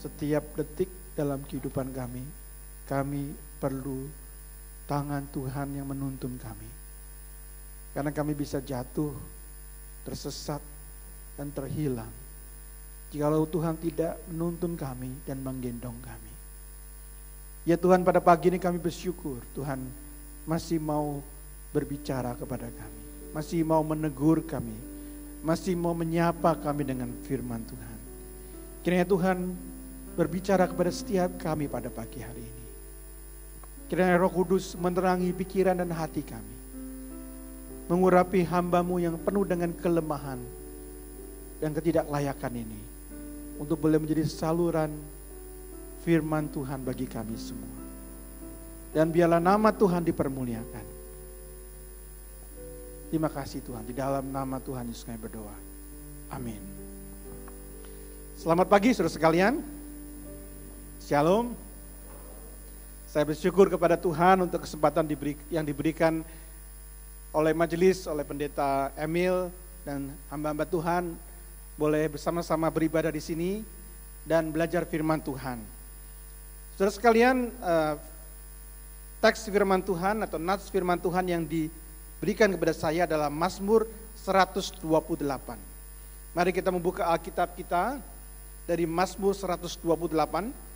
setiap detik dalam kehidupan kami perlu tangan Tuhan yang menuntun kami. Karena kami bisa jatuh, tersesat, dan terhilang jikalau Tuhan tidak menuntun kami dan menggendong kami. Ya Tuhan, pada pagi ini kami bersyukur Tuhan masih mau berbicara kepada kami, masih mau menegur kami, masih mau menyapa kami dengan firman Tuhan. Kiranya Tuhan berbicara kepada setiap kami pada pagi hari ini. Kiranya Roh Kudus menerangi pikiran dan hati kami, mengurapi hamba-Mu yang penuh dengan kelemahan dan ketidaklayakan ini, untuk boleh menjadi saluran firman Tuhan bagi kami semua. Dan biarlah nama Tuhan dipermuliakan. Terima kasih Tuhan, di dalam nama Tuhan Yesus kami berdoa. Amin. Selamat pagi saudara sekalian. Shalom. Saya bersyukur kepada Tuhan untuk kesempatan yang diberikan oleh majelis, oleh pendeta Emil dan hamba-hamba Tuhan, boleh bersama-sama beribadah di sini dan belajar firman Tuhan. Saudara sekalian, teks firman Tuhan atau nats firman Tuhan yang diberikan kepada saya adalah Mazmur 128. Mari kita membuka Alkitab kita dari Mazmur 128.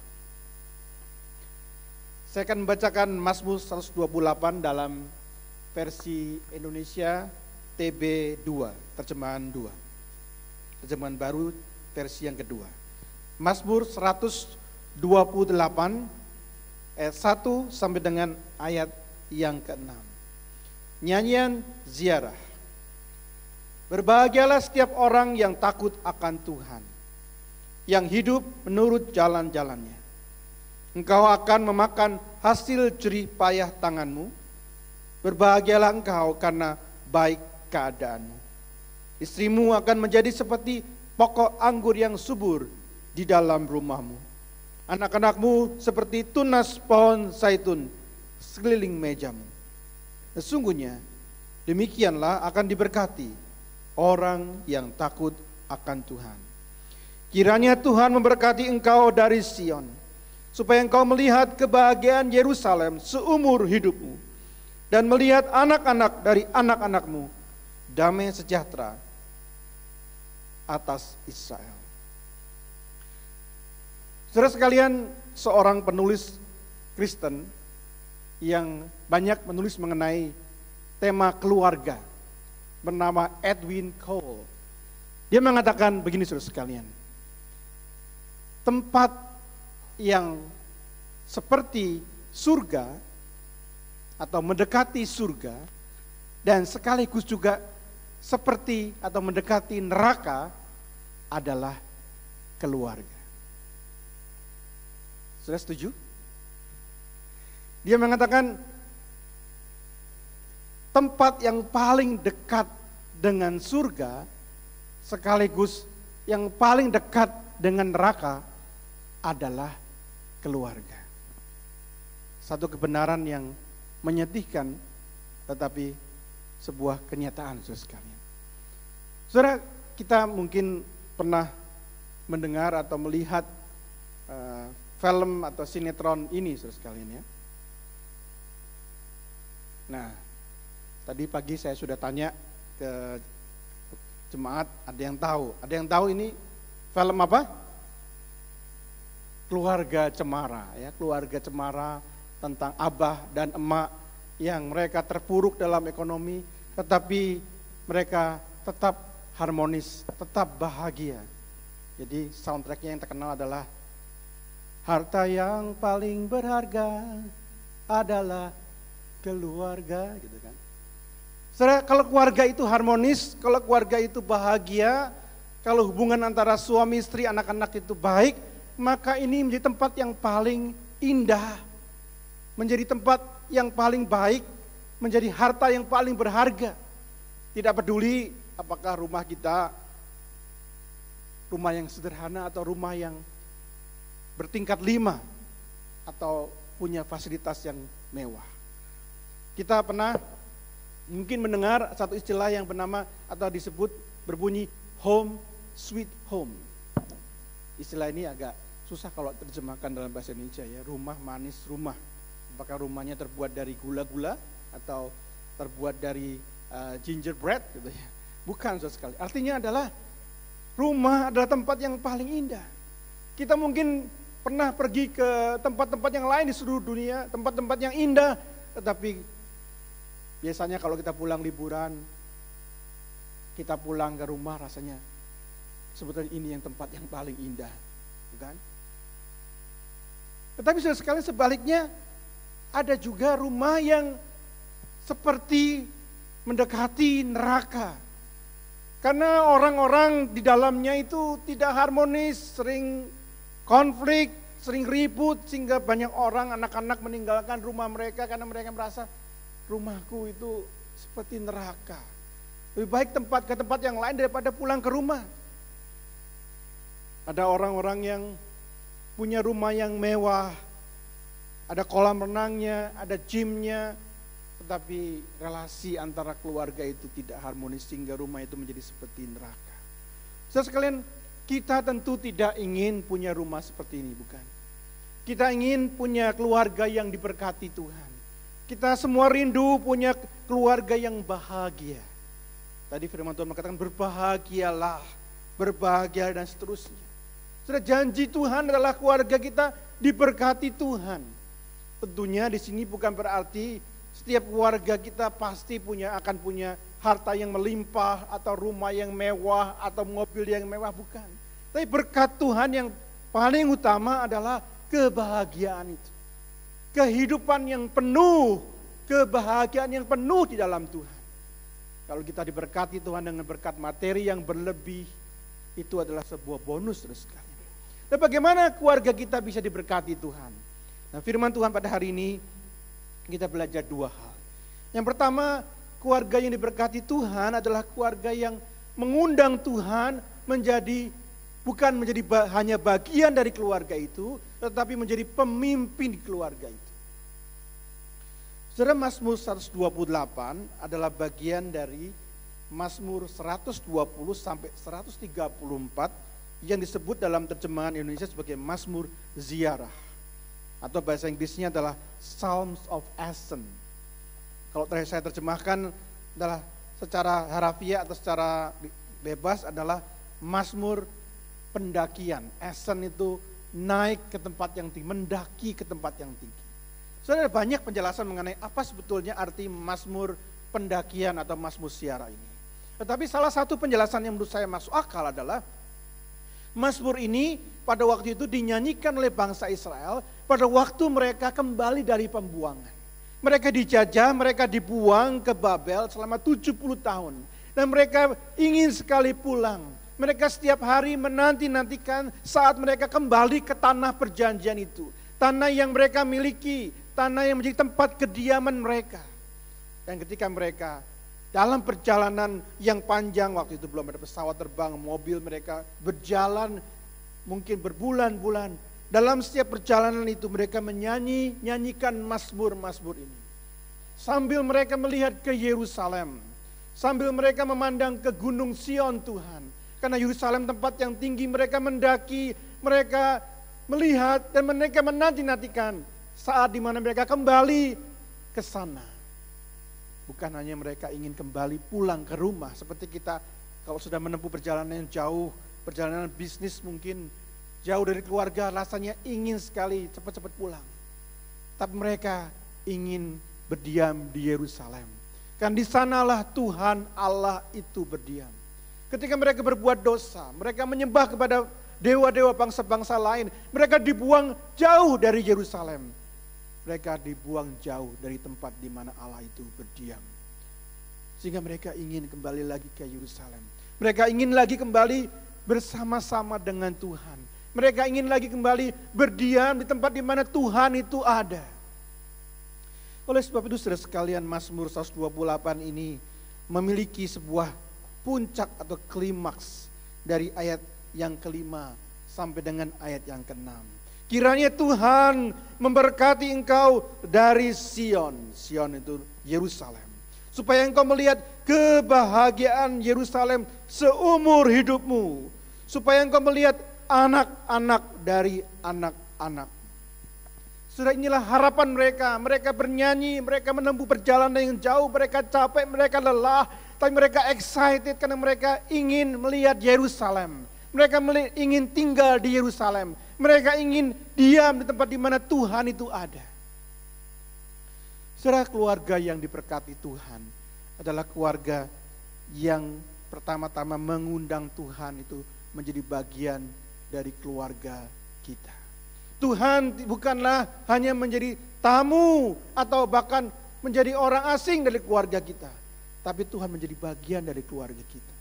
Saya akan membacakan Mazmur 128 dalam versi Indonesia TB2, terjemahan 2. Terjemahan baru versi yang kedua. Mazmur 128 ayat 1 sampai dengan ayat yang ke-6. Nyanyian ziarah. Berbahagialah setiap orang yang takut akan Tuhan, yang hidup menurut jalan-jalannya. Engkau akan memakan hasil jerih payah tanganmu. Berbahagialah engkau karena baik keadaanmu. Istrimu akan menjadi seperti pokok anggur yang subur di dalam rumahmu. Anak-anakmu seperti tunas pohon zaitun sekeliling mejamu. Sesungguhnya demikianlah akan diberkati orang yang takut akan Tuhan. Kiranya Tuhan memberkati engkau dari Sion, supaya engkau melihat kebahagiaan Yerusalem seumur hidupmu, dan melihat anak-anak dari anak-anakmu, damai sejahtera atas Israel. Saudara sekalian, seorang penulis Kristen yang banyak menulis mengenai tema keluarga bernama Edwin Cole. Dia mengatakan begini saudara sekalian, tempat yang seperti surga atau mendekati surga dan sekaligus juga seperti atau mendekati neraka adalah keluarga. Sudah setuju? Dia mengatakan tempat yang paling dekat dengan surga sekaligus yang paling dekat dengan neraka adalah keluarga. Satu kebenaran yang menyedihkan tetapi sebuah kenyataan saudara sekalian. Saudara, kita mungkin pernah mendengar atau melihat film atau sinetron ini saudara sekalian ya. Nah, tadi pagi saya sudah tanya ke jemaat, ada yang tahu? Ada yang tahu ini film apa? Keluarga Cemara ya, Keluarga Cemara tentang abah dan emak yang mereka terpuruk dalam ekonomi, tetapi mereka tetap harmonis, tetap bahagia. Jadi soundtracknya yang terkenal adalah harta yang paling berharga adalah keluarga, gitu kan. Saudara, kalau keluarga itu harmonis, kalau keluarga itu bahagia, kalau hubungan antara suami istri, anak-anak itu baik, maka ini menjadi tempat yang paling indah, menjadi tempat yang paling baik, menjadi harta yang paling berharga. Tidak peduli apakah rumah kita rumah yang sederhana atau rumah yang bertingkat 5 atau punya fasilitas yang mewah. Kita pernah mungkin mendengar satu istilah yang bernama atau disebut berbunyi home sweet home. Istilah ini agak Susah kalau terjemahkan dalam bahasa Indonesia ya, rumah manis rumah. Apakah rumahnya terbuat dari gula-gula atau terbuat dari gingerbread gitu ya. Bukan sama sekali. Artinya adalah rumah adalah tempat yang paling indah. Kita mungkin pernah pergi ke tempat-tempat yang lain di seluruh dunia, tempat-tempat yang indah, tetapi biasanya kalau kita pulang liburan, kita pulang ke rumah rasanya sebetulnya ini yang tempat yang paling indah, bukan? Tetapi saudara sekalian sebaliknya, ada juga rumah yang seperti mendekati neraka. Karena orang-orang di dalamnya itu tidak harmonis, sering konflik, sering ribut, sehingga banyak orang, anak-anak meninggalkan rumah mereka karena mereka merasa rumahku itu seperti neraka. Lebih baik ke tempat yang lain daripada pulang ke rumah. Ada orang-orang yang punya rumah yang mewah, ada kolam renangnya, ada gymnya, tetapi relasi antara keluarga itu tidak harmonis sehingga rumah itu menjadi seperti neraka. Saudara sekalian, kita tentu tidak ingin punya rumah seperti ini, bukan? Kita ingin punya keluarga yang diberkati Tuhan. Kita semua rindu punya keluarga yang bahagia. Tadi firman Tuhan mengatakan berbahagialah, berbahagia dan seterusnya. Sudah janji Tuhan adalah keluarga kita diberkati Tuhan. Tentunya di sini bukan berarti setiap keluarga kita pasti akan punya harta yang melimpah atau rumah yang mewah atau mobil yang mewah, bukan. Tapi berkat Tuhan yang paling utama adalah kebahagiaan itu. Kehidupan yang penuh, kebahagiaan yang penuh di dalam Tuhan. Kalau kita diberkati Tuhan dengan berkat materi yang berlebih, itu adalah sebuah bonus sekali. Dan bagaimana keluarga kita bisa diberkati Tuhan? Nah, firman Tuhan pada hari ini kita belajar dua hal. Yang pertama, keluarga yang diberkati Tuhan adalah keluarga yang mengundang Tuhan bukan menjadi hanya bagian dari keluarga itu, tetapi menjadi pemimpin di keluarga itu. Saudara, Mazmur 128 adalah bagian dari Mazmur 120 sampai 134 yang disebut dalam terjemahan Indonesia sebagai Mazmur Ziarah. Atau bahasa Inggrisnya adalah Psalms of Ascent. Kalau saya terjemahkan adalah secara harafiah atau secara bebas adalah Mazmur pendakian. Ascent itu naik ke tempat yang tinggi, mendaki ke tempat yang tinggi. Sudah ada banyak penjelasan mengenai apa sebetulnya arti Mazmur pendakian atau Mazmur Ziarah ini. Tetapi salah satu penjelasan yang menurut saya masuk akal adalah Mazmur ini pada waktu itu dinyanyikan oleh bangsa Israel pada waktu mereka kembali dari pembuangan. Mereka dijajah, mereka dibuang ke Babel selama 70 tahun. Dan mereka ingin sekali pulang. Mereka setiap hari menanti-nantikan saat mereka kembali ke tanah perjanjian itu. Tanah yang mereka miliki, tanah yang menjadi tempat kediaman mereka. Dan ketika mereka dalam perjalanan yang panjang, waktu itu belum ada pesawat terbang, mobil, mereka berjalan mungkin berbulan-bulan. Dalam setiap perjalanan itu mereka nyanyikan mazmur-mazmur ini. Sambil mereka melihat ke Yerusalem, sambil mereka memandang ke Gunung Sion Tuhan. Karena Yerusalem tempat yang tinggi, mereka mendaki, mereka melihat dan mereka menanti-nantikan saat dimana mereka kembali ke sana. Bukan hanya mereka ingin kembali pulang ke rumah, seperti kita kalau sudah menempuh perjalanan yang jauh, perjalanan bisnis mungkin jauh dari keluarga, rasanya ingin sekali cepat-cepat pulang. Tapi mereka ingin berdiam di Yerusalem. Kan di sanalah Tuhan Allah itu berdiam. Ketika mereka berbuat dosa, mereka menyembah kepada dewa-dewa bangsa-bangsa lain, mereka dibuang jauh dari Yerusalem. Mereka dibuang jauh dari tempat di mana Allah itu berdiam. Sehingga mereka ingin kembali lagi ke Yerusalem. Mereka ingin lagi kembali bersama-sama dengan Tuhan. Mereka ingin lagi kembali berdiam di tempat di mana Tuhan itu ada. Oleh sebab itu saudara sekalian, Mazmur 128 ini memiliki sebuah puncak atau klimaks dari ayat yang kelima sampai dengan ayat yang keenam. Kiranya Tuhan memberkati engkau dari Sion. Sion itu Yerusalem. Supaya engkau melihat kebahagiaan Yerusalem seumur hidupmu. Supaya engkau melihat anak-anak dari anak-anak. Saudara, inilah harapan mereka. Mereka bernyanyi, mereka menempuh perjalanan yang jauh, mereka capek, mereka lelah, tapi mereka excited karena mereka ingin melihat Yerusalem. Mereka ingin tinggal di Yerusalem. Mereka ingin diam di tempat di mana Tuhan itu ada. Saudara, keluarga yang diberkati Tuhan adalah keluarga yang pertama-tama mengundang Tuhan itu menjadi bagian dari keluarga kita. Tuhan bukanlah hanya menjadi tamu atau bahkan menjadi orang asing dari keluarga kita, tapi Tuhan menjadi bagian dari keluarga kita.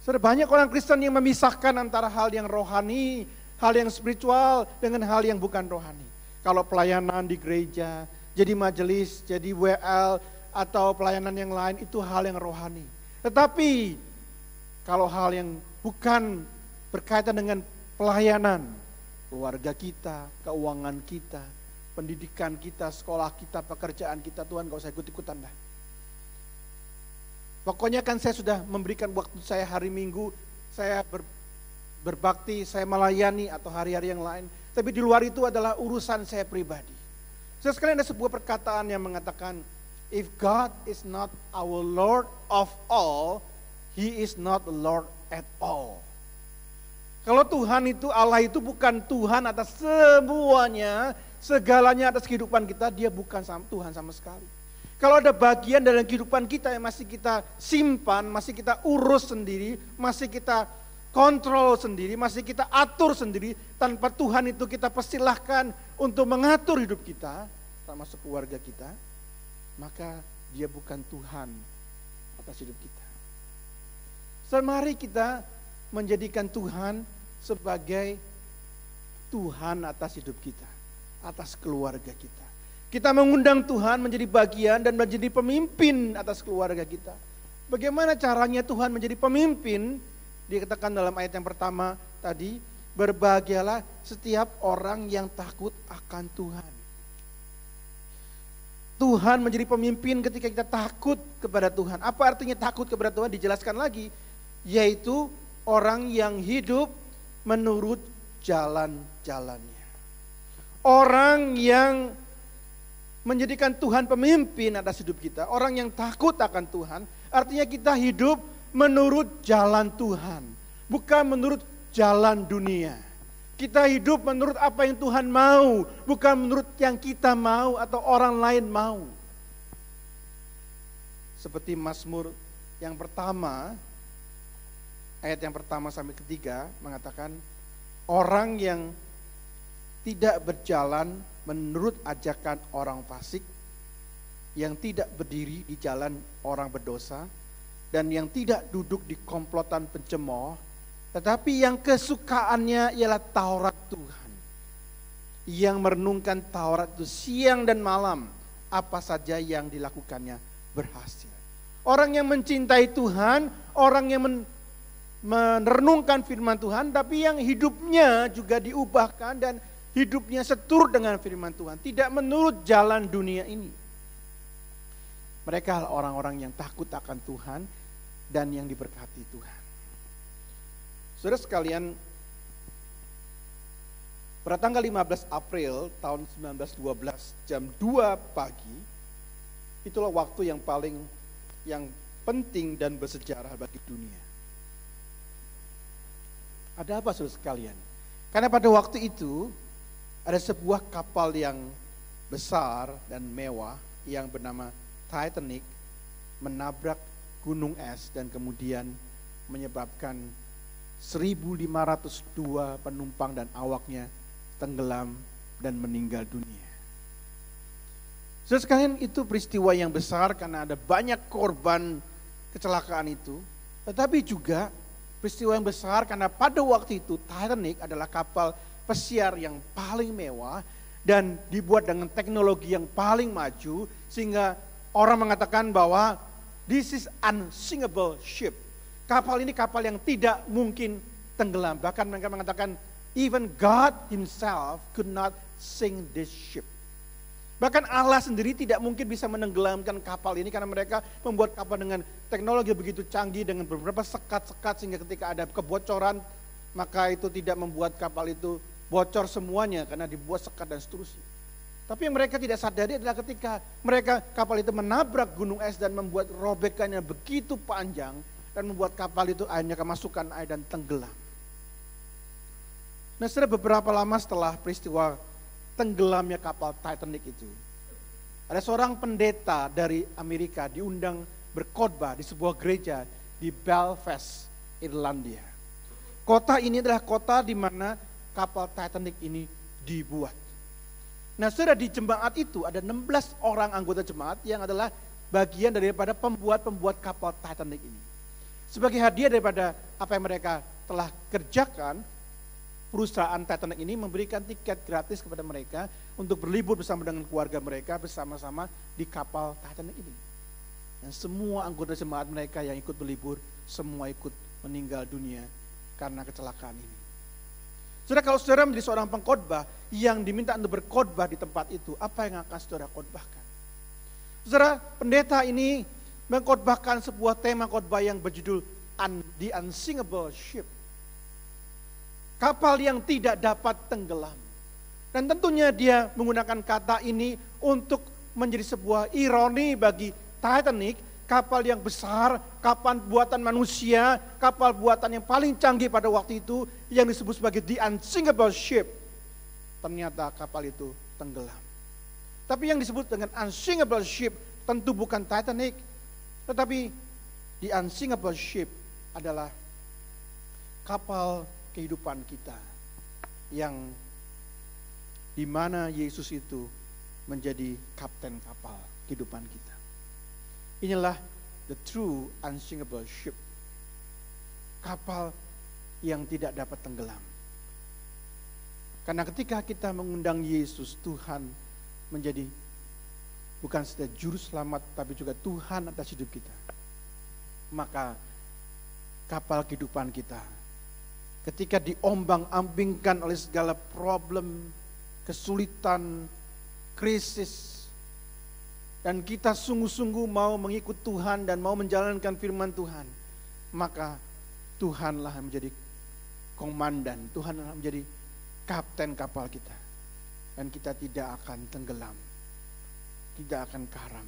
Saudara, banyak orang Kristen yang memisahkan antara hal yang rohani, hal yang spiritual dengan hal yang bukan rohani. Kalau pelayanan di gereja, jadi majelis, jadi WL atau pelayanan yang lain itu hal yang rohani. Tetapi kalau hal yang bukan berkaitan dengan pelayanan, keluarga kita, keuangan kita, pendidikan kita, sekolah kita, pekerjaan kita, Tuhan gak usah ikut-ikutan dah. Pokoknya kan saya sudah memberikan waktu saya hari Minggu, saya berbakti, saya melayani atau hari-hari yang lain. Tapi di luar itu adalah urusan saya pribadi. Sekalian ada sebuah perkataan yang mengatakan, if God is not our Lord of all, He is not the Lord at all. Kalau Tuhan itu, Allah itu bukan Tuhan atas semuanya, segalanya atas kehidupan kita, dia bukan Tuhan sama sekali. Kalau ada bagian dalam kehidupan kita yang masih kita simpan, masih kita urus sendiri, masih kita kontrol sendiri, masih kita atur sendiri, tanpa Tuhan itu kita persilahkan untuk mengatur hidup kita, termasuk keluarga kita, maka dia bukan Tuhan atas hidup kita. Mari kita menjadikan Tuhan sebagai Tuhan atas hidup kita, atas keluarga kita. Kita mengundang Tuhan menjadi bagian dan menjadi pemimpin atas keluarga kita. Bagaimana caranya Tuhan menjadi pemimpin? Dikatakan dalam ayat yang pertama tadi, berbahagialah setiap orang yang takut akan Tuhan. Tuhan menjadi pemimpin ketika kita takut kepada Tuhan. Apa artinya takut kepada Tuhan? Dijelaskan lagi, yaitu orang yang hidup menurut jalan-jalannya. Orang yang menjadikan Tuhan pemimpin atas hidup kita, orang yang takut akan Tuhan, artinya kita hidup menurut jalan Tuhan, bukan menurut jalan dunia. Kita hidup menurut apa yang Tuhan mau, bukan menurut yang kita mau atau orang lain mau. Seperti Mazmur yang pertama, ayat yang pertama sampai ketiga mengatakan, orang yang tidak berjalan menurut ajakan orang fasik, yang tidak berdiri di jalan orang berdosa, dan yang tidak duduk di komplotan pencemooh, tetapi yang kesukaannya ialah Taurat Tuhan. Yang merenungkan Taurat itu siang dan malam, apa saja yang dilakukannya berhasil. Orang yang mencintai Tuhan, orang yang merenungkan firman Tuhan, tapi yang hidupnya juga diubahkan dan hidupnya seturut dengan firman Tuhan, tidak menurut jalan dunia ini. Mereka orang-orang yang takut akan Tuhan dan yang diberkati Tuhan. Saudara sekalian, pada tanggal 15 April tahun 1912 jam 2 pagi, itulah waktu yang penting dan bersejarah bagi dunia. Ada apa saudara sekalian? Karena pada waktu itu ada sebuah kapal yang besar dan mewah yang bernama Titanic menabrak gunung es dan kemudian menyebabkan 1.502 penumpang dan awaknya tenggelam dan meninggal dunia. Saudara sekalian, itu peristiwa yang besar karena ada banyak korban kecelakaan itu, tetapi juga peristiwa yang besar karena pada waktu itu Titanic adalah kapal pesiar yang paling mewah dan dibuat dengan teknologi yang paling maju, sehingga orang mengatakan bahwa this is unsinkable ship. Kapal ini kapal yang tidak mungkin tenggelam. Bahkan mereka mengatakan even God himself could not sink this ship. Bahkan Allah sendiri tidak mungkin bisa menenggelamkan kapal ini karena mereka membuat kapal dengan teknologi begitu canggih dengan beberapa sekat-sekat sehingga ketika ada kebocoran maka itu tidak membuat kapal itu bocor semuanya karena dibuat sekat dan seterusnya. Tapi yang mereka tidak sadari adalah ketika kapal itu menabrak gunung es dan membuat robekannya begitu panjang dan membuat kapal itu akhirnya kemasukan air dan tenggelam. Nah, setelah beberapa lama setelah peristiwa tenggelamnya kapal Titanic itu, ada seorang pendeta dari Amerika diundang berkhotbah di sebuah gereja di Belfast, Irlandia. Kota ini adalah kota di mana kapal Titanic ini dibuat. Nah, saudara, di jemaat itu ada 16 orang anggota jemaat yang adalah bagian daripada pembuat kapal Titanic ini. Sebagai hadiah daripada apa yang mereka telah kerjakan, perusahaan Titanic ini memberikan tiket gratis kepada mereka untuk berlibur bersama dengan keluarga mereka bersama-sama di kapal Titanic ini. Dan semua anggota jemaat mereka yang ikut berlibur, semua ikut meninggal dunia karena kecelakaan ini. Saudara, kalau saudara menjadi seorang pengkhotbah yang diminta untuk berkhotbah di tempat itu, apa yang akan saudara khotbahkan? Saudara, pendeta ini mengkhotbahkan sebuah tema khotbah yang berjudul The Unsinkable Ship. Kapal yang tidak dapat tenggelam. Dan tentunya dia menggunakan kata ini untuk menjadi sebuah ironi bagi Titanic, kapal yang besar, kapal buatan manusia, kapal buatan yang paling canggih pada waktu itu yang disebut sebagai the unsinkable ship. Ternyata kapal itu tenggelam. Tapi yang disebut dengan unsinkable ship tentu bukan Titanic, tetapi the unsinkable ship adalah kapal kehidupan kita yang di mana Yesus itu menjadi kapten kapal kehidupan kita. Inilah the true unsinkable ship. Kapal yang tidak dapat tenggelam. Karena ketika kita mengundang Yesus, Tuhan menjadi bukan saja juru selamat, tapi juga Tuhan atas hidup kita. Maka kapal kehidupan kita, ketika diombang-ambingkan oleh segala problem, kesulitan, krisis, dan kita sungguh-sungguh mau mengikut Tuhan dan mau menjalankan firman Tuhan, maka Tuhanlah yang menjadi komandan, Tuhanlah menjadi kapten kapal kita. Dan kita tidak akan tenggelam, tidak akan karam,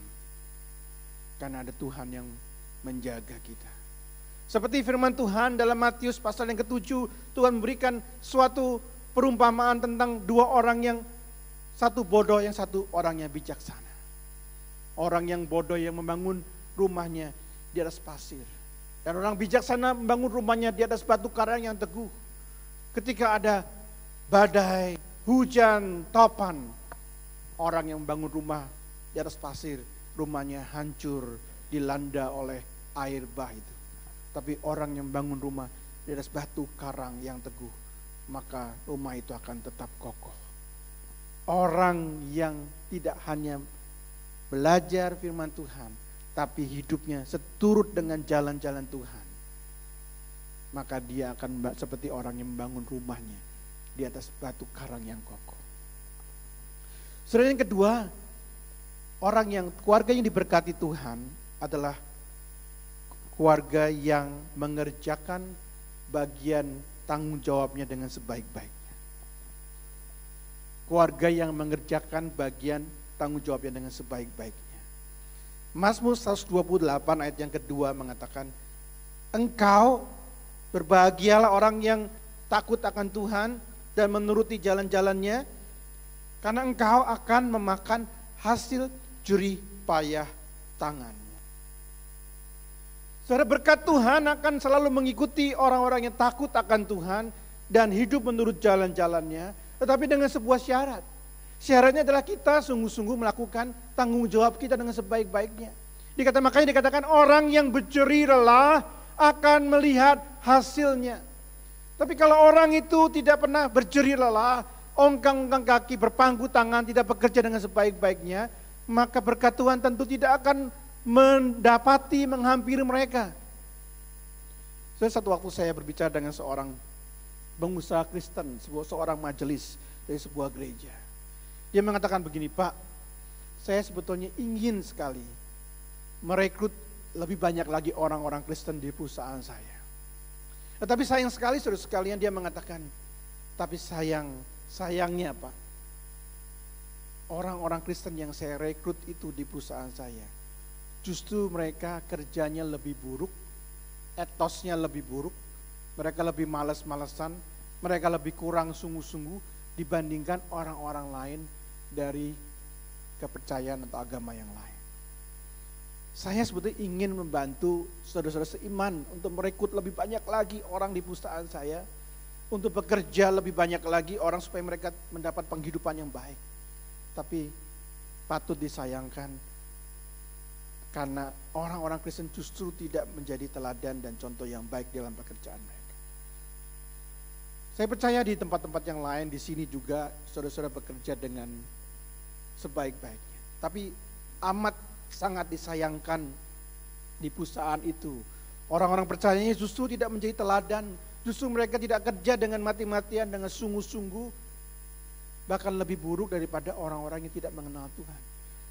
karena ada Tuhan yang menjaga kita. Seperti firman Tuhan dalam Matius pasal yang ke-7, Tuhan memberikan suatu perumpamaan tentang dua orang yang satu bodoh, yang satu orangnya bijaksana. Orang yang bodoh yang membangun rumahnya di atas pasir. Dan orang bijaksana membangun rumahnya di atas batu karang yang teguh. Ketika ada badai, hujan, topan, orang yang membangun rumah di atas pasir, rumahnya hancur, dilanda oleh air bah itu. Tapi orang yang membangun rumah di atas batu karang yang teguh, maka rumah itu akan tetap kokoh. Orang yang tidak hanya belajar firman Tuhan, tapi hidupnya seturut dengan jalan-jalan Tuhan, maka dia akan seperti orang yang membangun rumahnya di atas batu karang yang kokoh. Saudara, yang kedua, keluarga yang diberkati Tuhan adalah keluarga yang mengerjakan bagian tanggung jawabnya dengan sebaik-baiknya. Keluarga yang mengerjakan bagian tanggung jawabnya dengan sebaik-baiknya. Mazmur 128 ayat yang kedua mengatakan, engkau berbahagialah orang yang takut akan Tuhan dan menuruti jalan-jalannya, karena engkau akan memakan hasil jerih payah tangannya. Saudara, berkat Tuhan akan selalu mengikuti orang-orang yang takut akan Tuhan dan hidup menurut jalan-jalannya, tetapi dengan sebuah syarat. Syaratnya adalah kita sungguh-sungguh melakukan tanggung jawab kita dengan sebaik-baiknya. Makanya dikatakan orang yang berjerih lelah akan melihat hasilnya. Tapi kalau orang itu tidak pernah berjerih lelah, ongkang-ongkang kaki, berpangku tangan, tidak bekerja dengan sebaik-baiknya, maka berkat Tuhan tentu tidak akan menghampiri mereka. Satu waktu saya berbicara dengan seorang pengusaha Kristen, seorang majelis dari sebuah gereja. Dia mengatakan begini, Pak, saya sebetulnya ingin sekali merekrut lebih banyak lagi orang-orang Kristen di perusahaan saya. Tetapi sayang sekali saudara sekalian, dia mengatakan, tapi sayangnya apa? Orang-orang Kristen yang saya rekrut itu di perusahaan saya, justru mereka kerjanya lebih buruk, etosnya lebih buruk, mereka lebih malas-malesan, mereka lebih kurang sungguh-sungguh dibandingkan orang-orang lain dari kepercayaan atau agama yang lain. Saya sebetulnya ingin membantu saudara-saudara seiman untuk merekrut lebih banyak lagi orang di perusahaan saya, untuk bekerja lebih banyak lagi orang supaya mereka mendapat penghidupan yang baik. Tapi patut disayangkan karena orang-orang Kristen justru tidak menjadi teladan dan contoh yang baik dalam pekerjaan mereka. Saya percaya di tempat-tempat yang lain, di sini juga saudara-saudara bekerja dengan sebaik-baiknya. Tapi amat sangat disayangkan di perusahaan itu, orang-orang percayanya justru tidak menjadi teladan, justru mereka tidak kerja dengan mati-matian, dengan sungguh-sungguh, bahkan lebih buruk daripada orang-orang yang tidak mengenal Tuhan.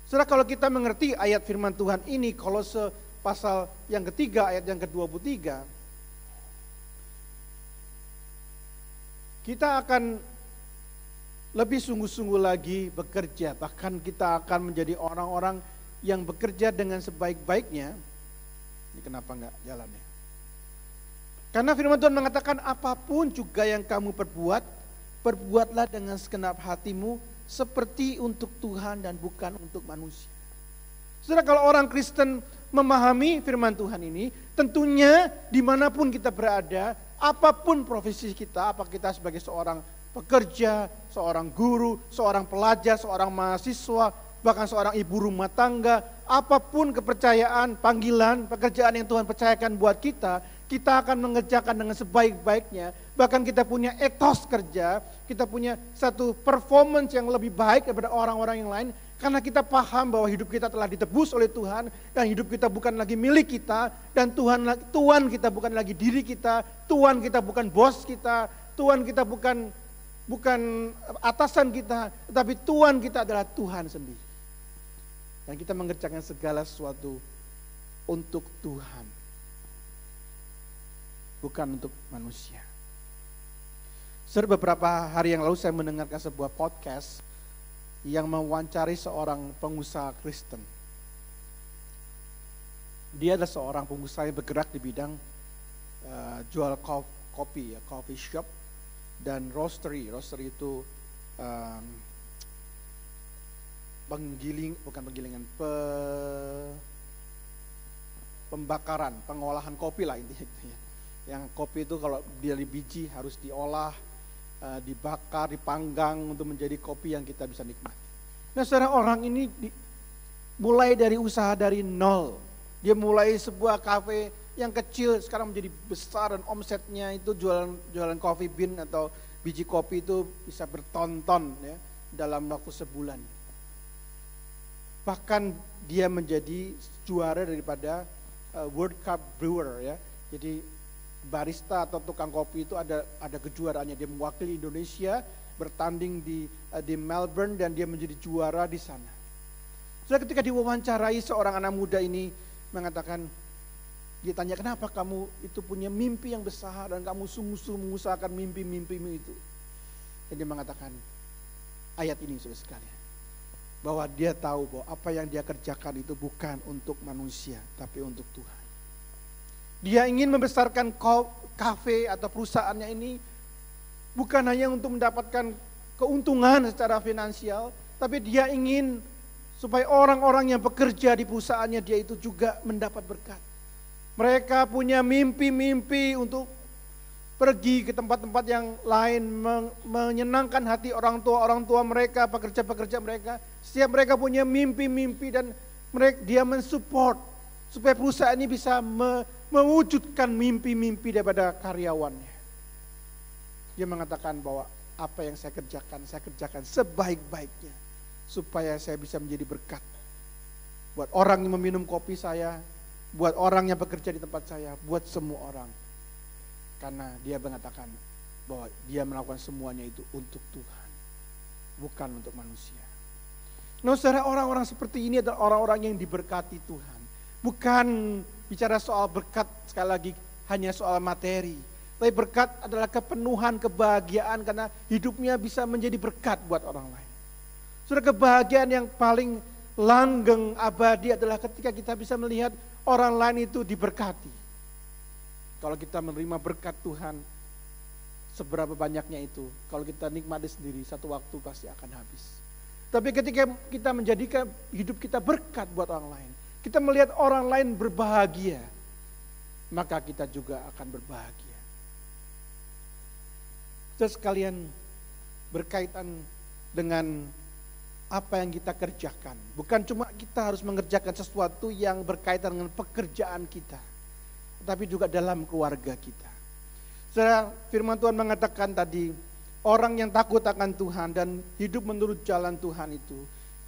Saudara, kalau kita mengerti ayat firman Tuhan ini, Kolose pasal yang ketiga, ayat yang ke-23, kita akan lebih sungguh-sungguh lagi bekerja, bahkan kita akan menjadi orang-orang yang bekerja dengan sebaik-baiknya. Ini kenapa enggak jalannya? Karena firman Tuhan mengatakan, apapun juga yang kamu perbuatlah dengan segenap hatimu seperti untuk Tuhan dan bukan untuk manusia. Saudara, kalau orang Kristen memahami firman Tuhan ini, tentunya dimanapun kita berada, apapun profesi kita, apa kita sebagai seorang pekerja, seorang guru, seorang pelajar, seorang mahasiswa, bahkan seorang ibu rumah tangga, apapun kepercayaan, panggilan, pekerjaan yang Tuhan percayakan buat kita, kita akan mengerjakan dengan sebaik-baiknya. Bahkan kita punya etos kerja, kita punya satu performance yang lebih baik daripada orang-orang yang lain. Karena kita paham bahwa hidup kita telah ditebus oleh Tuhan, dan hidup kita bukan lagi milik kita, dan Tuhan kita bukan lagi diri kita, Tuhan kita bukan bos kita, Tuhan kita bukan atasan kita, tetapi Tuhan kita adalah Tuhan sendiri. Dan kita mengerjakan segala sesuatu untuk Tuhan, bukan untuk manusia. Beberapa hari yang lalu saya mendengarkan sebuah podcast yang mewawancari seorang pengusaha Kristen. Dia adalah seorang pengusaha yang bergerak di bidang jual kopi, coffee shop dan roastery. Roastery itu pembakaran, pengolahan kopi lah intinya. Yang kopi itu kalau dari biji harus diolah, dibakar, dipanggang untuk menjadi kopi yang kita bisa nikmati. Nah, saudara, orang ini mulai dari usaha dari nol. Dia mulai sebuah kafe yang kecil, sekarang menjadi besar, dan omsetnya itu jualan coffee bean atau biji kopi itu bisa bertonton ya dalam waktu sebulan. Bahkan dia menjadi juara daripada World Cup Brewer ya. Jadi barista atau tukang kopi itu ada kejuaraannya. Dia mewakili Indonesia bertanding di Melbourne dan dia menjadi juara di sana. Setelah ketika diwawancarai, seorang anak muda ini mengatakan, dia tanya, kenapa kamu itu punya mimpi yang besar dan kamu sungguh-sungguh mengusahakan mimpi-mimpimu itu. Dan dia mengatakan ayat ini, saudara sekalian, bahwa dia tahu bahwa apa yang dia kerjakan itu bukan untuk manusia, tapi untuk Tuhan. Dia ingin membesarkan kafe atau perusahaannya ini bukan hanya untuk mendapatkan keuntungan secara finansial, tapi dia ingin supaya orang-orang yang bekerja di perusahaannya dia itu juga mendapat berkat. Mereka punya mimpi-mimpi untuk pergi ke tempat-tempat yang lain, menyenangkan hati orang tua mereka, pekerja-pekerja mereka. Setiap mereka punya mimpi-mimpi dan dia mensupport supaya perusahaan ini bisa mewujudkan mimpi-mimpi daripada karyawannya. Dia mengatakan bahwa apa yang saya kerjakan sebaik-baiknya supaya saya bisa menjadi berkat buat orang yang meminum kopi saya, buat orang yang bekerja di tempat saya, buat semua orang. Karena dia mengatakan bahwa dia melakukan semuanya itu untuk Tuhan, bukan untuk manusia. Nah, saudara, orang-orang seperti ini adalah orang-orang yang diberkati Tuhan. Bukan bicara soal berkat, sekali lagi, hanya soal materi. Tapi berkat adalah kepenuhan, kebahagiaan karena hidupnya bisa menjadi berkat buat orang lain. Saudara, kebahagiaan yang paling langgeng abadi adalah ketika kita bisa melihat orang lain itu diberkati. Kalau kita menerima berkat Tuhan, seberapa banyaknya itu, kalau kita nikmati sendiri, satu waktu pasti akan habis. Tapi ketika kita menjadikan hidup kita berkat buat orang lain, kita melihat orang lain berbahagia, maka kita juga akan berbahagia. Terus sekalian berkaitan dengan apa yang kita kerjakan. Bukan cuma kita harus mengerjakan sesuatu yang berkaitan dengan pekerjaan kita, tapi juga dalam keluarga kita. Saudara, firman Tuhan mengatakan tadi, orang yang takut akan Tuhan dan hidup menurut jalan Tuhan itu,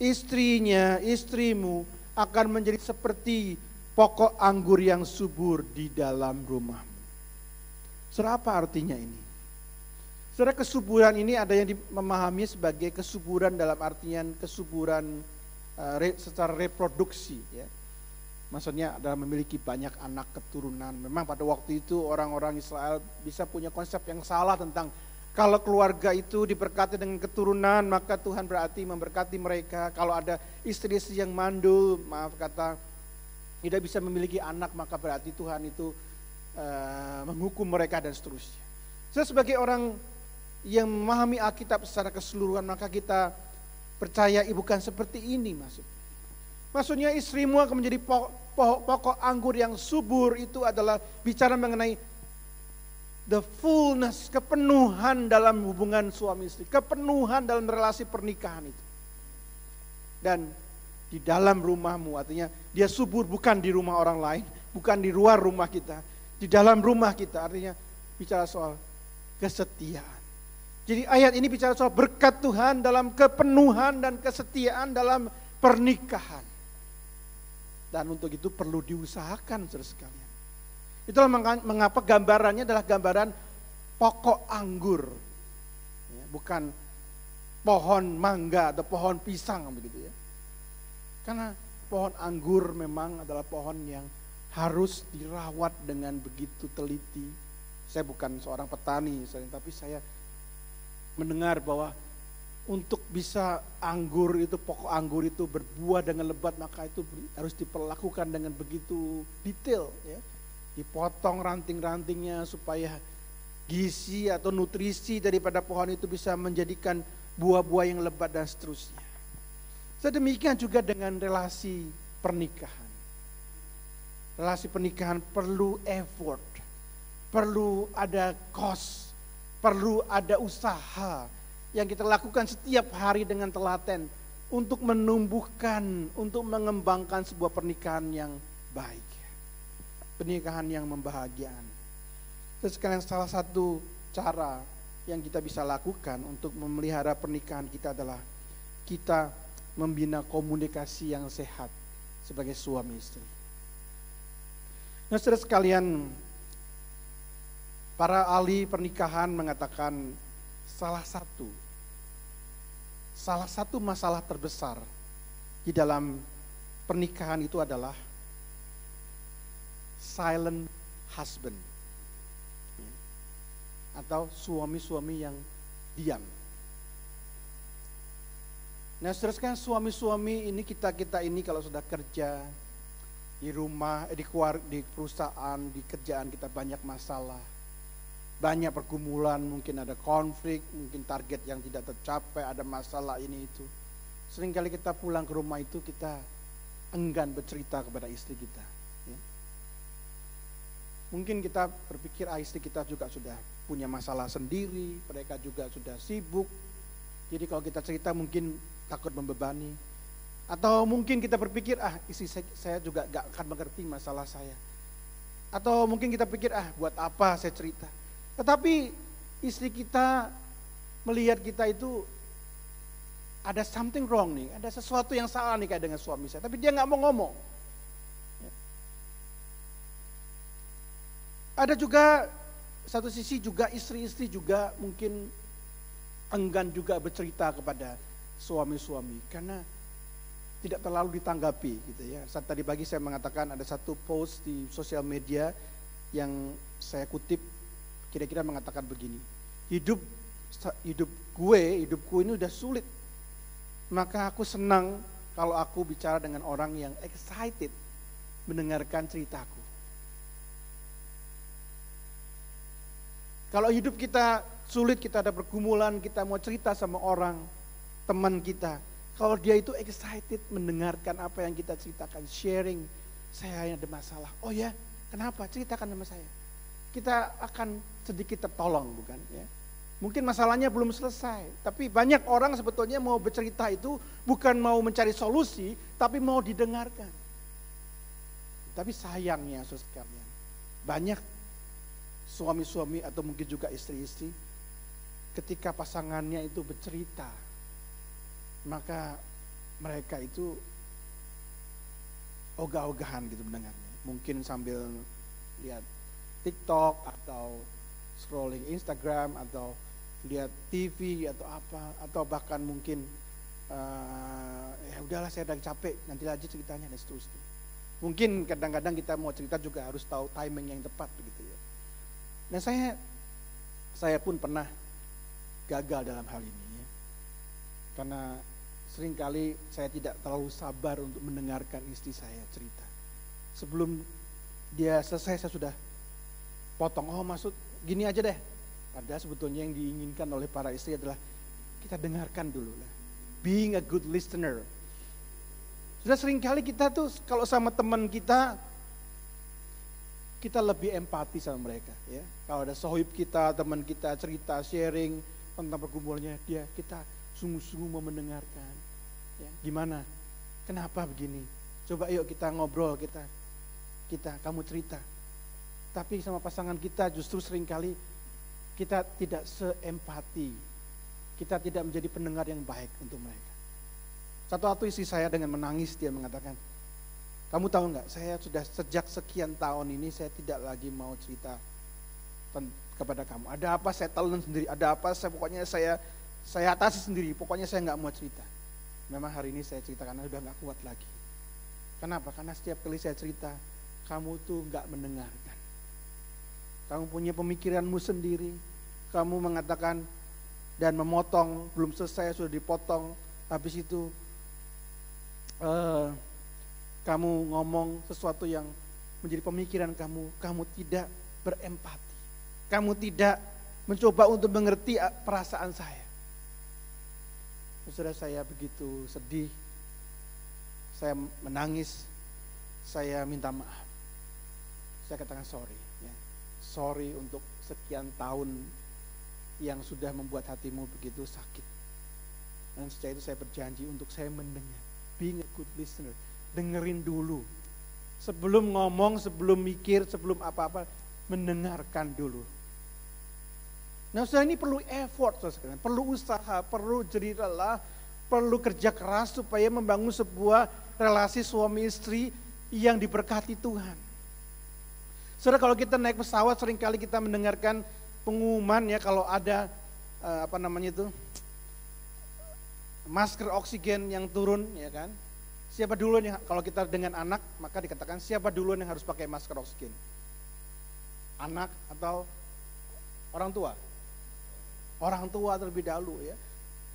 istrimu akan menjadi seperti pokok anggur yang subur di dalam rumahmu. Saudara, apa artinya ini? Saudara, kesuburan ini ada yang memahami sebagai kesuburan dalam artian kesuburan secara reproduksi. Ya. Maksudnya adalah memiliki banyak anak keturunan. Memang pada waktu itu orang-orang Israel bisa punya konsep yang salah tentang kalau keluarga itu diberkati dengan keturunan, maka Tuhan berarti memberkati mereka. Kalau ada istri-istri yang mandul, tidak bisa memiliki anak, maka berarti Tuhan itu menghukum mereka dan seterusnya. Saya sebagai orang yang memahami Alkitab secara keseluruhan, maka kita percaya bukan seperti ini maksudnya. Maksudnya istrimu akan menjadi pokok anggur yang subur, itu adalah bicara mengenai the fullness, kepenuhan dalam hubungan suami istri, kepenuhan dalam relasi pernikahan itu. Dan di dalam rumahmu, artinya dia subur bukan di rumah orang lain, bukan di luar rumah kita, di dalam rumah kita, artinya bicara soal kesetiaan. Jadi ayat ini bicara soal berkat Tuhan dalam kepenuhan dan kesetiaan dalam pernikahan. Dan untuk itu perlu diusahakan, saudara sekalian. Itulah mengapa gambarannya adalah gambaran pokok anggur. Ya, bukan pohon mangga atau pohon pisang begitu ya. Karena pohon anggur memang adalah pohon yang harus dirawat dengan begitu teliti. Saya bukan seorang petani, tapi saya mendengar bahwa untuk bisa pokok anggur itu berbuah dengan lebat, maka itu harus diperlakukan dengan begitu detail ya. Dipotong ranting-rantingnya supaya gizi atau nutrisi daripada pohon itu bisa menjadikan buah-buah yang lebat dan seterusnya. Sedemikian juga dengan relasi pernikahan. Relasi pernikahan perlu effort, perlu ada cost, perlu ada usaha yang kita lakukan setiap hari dengan telaten untuk menumbuhkan, untuk mengembangkan sebuah pernikahan yang baik. Pernikahan yang membahagiakan. Terus sekalian, salah satu cara yang kita bisa lakukan untuk memelihara pernikahan kita adalah kita membina komunikasi yang sehat sebagai suami istri. Nah, saudara sekalian, para ahli pernikahan mengatakan salah satu masalah terbesar di dalam pernikahan itu adalah silent husband, atau suami-suami yang diam. Nah, saudara, suami-suami ini kita ini kalau sudah kerja di rumah, di perusahaan, di kerjaan kita banyak masalah, banyak pergumulan, mungkin ada konflik, mungkin target yang tidak tercapai, ada masalah ini itu. Seringkali kita pulang ke rumah itu kita enggan bercerita kepada istri kita. Ya. Mungkin kita berpikir istri kita juga sudah punya masalah sendiri, mereka juga sudah sibuk. Jadi kalau kita cerita mungkin takut membebani. Atau mungkin kita berpikir, istri saya juga gak akan mengerti masalah saya. Atau mungkin kita pikir, buat apa saya cerita. Tetapi istri kita melihat kita itu ada something wrong nih, ada sesuatu yang salah nih kayak dengan suami saya. Tapi dia gak mau ngomong. Ada juga satu sisi juga istri-istri juga mungkin enggan juga bercerita kepada suami-suami karena tidak terlalu ditanggapi gitu ya. Saat tadi pagi saya mengatakan ada satu post di sosial media yang saya kutip kira-kira mengatakan begini, hidupku ini udah sulit. Maka aku senang kalau aku bicara dengan orang yang excited mendengarkan ceritaku. Kalau hidup kita sulit, kita ada pergumulan, kita mau cerita sama orang, teman kita. Kalau dia itu excited mendengarkan apa yang kita ceritakan, sharing, saya ada masalah. Oh ya, kenapa? Ceritakan sama saya. Kita akan sedikit tertolong, bukan ya? Mungkin masalahnya belum selesai, tapi banyak orang sebetulnya mau bercerita itu bukan mau mencari solusi, tapi mau didengarkan. Tapi sayangnya, saudara sekalian, banyak suami-suami atau mungkin juga istri-istri, ketika pasangannya itu bercerita, maka mereka itu ogah-ogahan gitu mendengarnya. Mungkin sambil lihat TikTok atau scrolling Instagram atau lihat TV atau apa, atau bahkan mungkin ya udahlah saya udah capek, nanti aja ceritanya dan seterusnya. Mungkin kadang-kadang kita mau cerita juga harus tahu timing yang tepat begitu ya. Nah saya pun pernah gagal dalam hal ini ya. Karena seringkali saya tidak terlalu sabar untuk mendengarkan istri saya cerita. Sebelum dia selesai saya sudah potong, oh maksud gini aja deh. Padahal sebetulnya yang diinginkan oleh para istri adalah kita dengarkan dulu lah. Being a good listener. Sudah seringkali kita tuh kalau sama teman kita lebih empati sama mereka ya. Kalau ada sohib kita, teman kita cerita, sharing tentang pergumulannya dia, kita sungguh-sungguh mau mendengarkan. Ya, gimana? Kenapa begini? Coba yuk kita ngobrol, kamu cerita. Tapi sama pasangan kita justru seringkali kita tidak seempati. Kita tidak menjadi pendengar yang baik untuk mereka. Satu waktu istri saya dengan menangis dia mengatakan, kamu tahu nggak, saya sudah sejak sekian tahun ini saya tidak lagi mau cerita kepada kamu. Ada apa saya telan sendiri, ada apa saya atasi sendiri, pokoknya saya nggak mau cerita. Memang hari ini saya cerita karena sudah nggak kuat lagi. Kenapa? Karena setiap kali saya cerita, kamu tuh nggak mendengarkan. Kamu punya pemikiranmu sendiri, kamu mengatakan dan memotong, belum selesai sudah dipotong, habis itu kamu ngomong sesuatu yang menjadi pemikiran kamu tidak berempati, kamu tidak mencoba untuk mengerti perasaan saya. Saudara, saya begitu sedih, saya menangis, saya minta maaf, saya katakan sorry. Sorry untuk sekian tahun yang sudah membuat hatimu begitu sakit. Dan sejak itu saya berjanji untuk saya mendengar. Being a good listener. Dengerin dulu. Sebelum ngomong, sebelum mikir, sebelum apa-apa, mendengarkan dulu. Nah, saudara, ini perlu effort, saudara. Perlu usaha, perlu jerih lelah, perlu kerja keras supaya membangun sebuah relasi suami istri yang diberkati Tuhan. Saudara, kalau kita naik pesawat seringkali kita mendengarkan pengumuman ya, kalau ada masker oksigen yang turun ya kan. Siapa duluan yang, kalau kita dengan anak maka dikatakan siapa duluan yang harus pakai masker oksigen? Anak atau orang tua? Orang tua terlebih dahulu ya.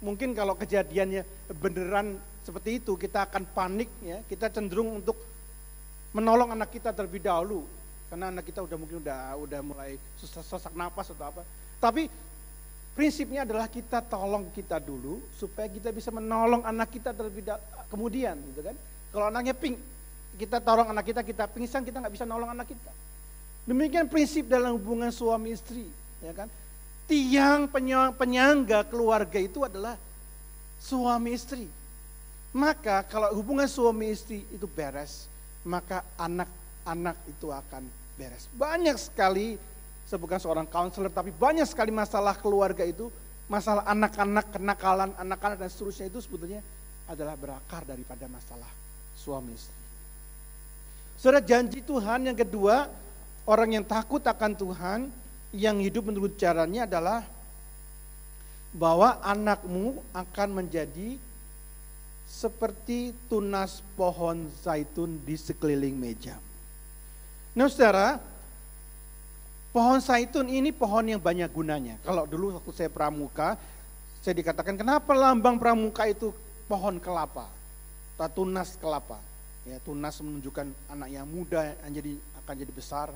Mungkin kalau kejadiannya beneran seperti itu kita akan panik ya, kita cenderung untuk menolong anak kita terlebih dahulu. Karena anak kita udah mulai sesak napas atau apa. Tapi prinsipnya adalah kita tolong kita dulu supaya kita bisa menolong anak kita terlebih kemudian, gitu kan? Kalau anaknya kita tolong anak kita pingsan, kita nggak bisa nolong anak kita. Demikian prinsip dalam hubungan suami istri, ya kan? Tiang penyangga keluarga itu adalah suami istri. Maka kalau hubungan suami istri itu beres, maka anak-anak itu akan beres. Banyak sekali, saya bukan seorang counselor, tapi banyak sekali masalah keluarga itu, masalah anak-anak, kenakalan anak-anak dan seterusnya itu sebetulnya adalah berakar daripada masalah suami istri. Saudara, janji Tuhan yang kedua, orang yang takut akan Tuhan, yang hidup menurut caranya adalah bahwa anakmu akan menjadi seperti tunas pohon zaitun di sekeliling meja. Nah, saudara, Pohon zaitun ini pohon yang banyak gunanya. Kalau dulu waktu saya pramuka, saya dikatakan kenapa lambang pramuka itu pohon kelapa, atau tunas kelapa. Ya, tunas menunjukkan anak yang muda yang akan jadi besar.